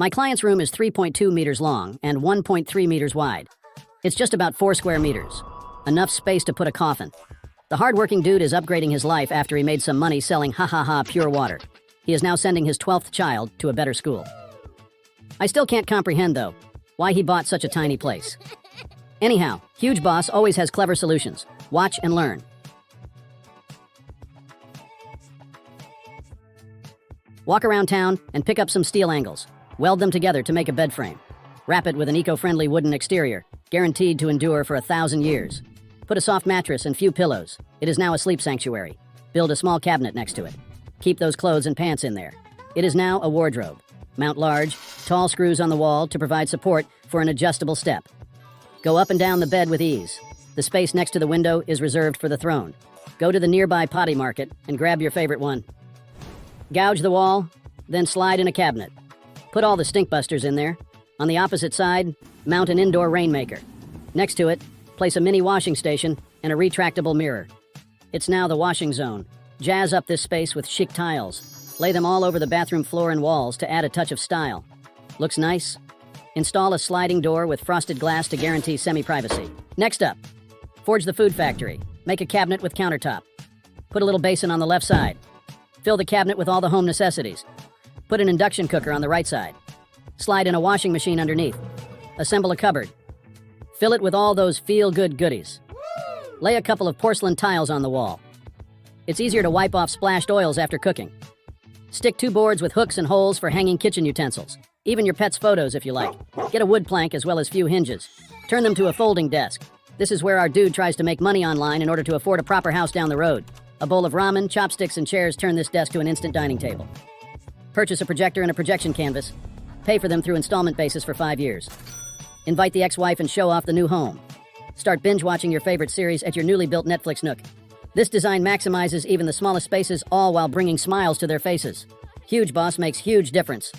My client's room is 3.2 meters long and 1.3 meters wide. It's just about 4 square meters. Enough space to put a coffin. The hardworking dude is upgrading his life after he made some money selling pure water. He is now sending his 12th child to a better school. I still can't comprehend, though, why he bought such a tiny place. Anyhow, huge boss always has clever solutions. Watch and learn. Walk around town and pick up some steel angles. Weld them together to make a bed frame. Wrap it with an eco-friendly wooden exterior, guaranteed to endure for 1,000 years. Put a soft mattress and few pillows. It is now a sleep sanctuary. Build a small cabinet next to it. Keep those clothes and pants in there. It is now a wardrobe. Mount large, tall screws on the wall to provide support for an adjustable step. Go up and down the bed with ease. The space next to the window is reserved for the throne. Go to the nearby potty market and grab your favorite one. Gouge the wall, then slide in a cabinet. Put all the stink busters in there. On the opposite side, mount an indoor rainmaker. Next to it, place a mini washing station and a retractable mirror. It's now the washing zone. Jazz up this space with chic tiles. Lay them all over the bathroom floor and walls to add a touch of style. Looks nice? Install a sliding door with frosted glass to guarantee semi-privacy. Next up, forge the food factory. Make a cabinet with countertop. Put a little basin on the left side. Fill the cabinet with all the home necessities. Put an induction cooker on the right side. Slide in a washing machine underneath. Assemble a cupboard. Fill it with all those feel-good goodies. Lay a couple of porcelain tiles on the wall. It's easier to wipe off splashed oils after cooking. Stick 2 boards with hooks and holes for hanging kitchen utensils. Even your pet's photos if you like. Get a wood plank as well as few hinges. Turn them to a folding desk. This is where our dude tries to make money online in order to afford a proper house down the road. A bowl of ramen, chopsticks, and chairs turn this desk to an instant dining table. Purchase a projector and a projection canvas. Pay for them through installment basis for 5 years. Invite the ex-wife and show off the new home. Start binge-watching your favorite series at your newly built Netflix nook. This design maximizes even the smallest spaces, all while bringing smiles to their faces. Huge boss makes huge difference.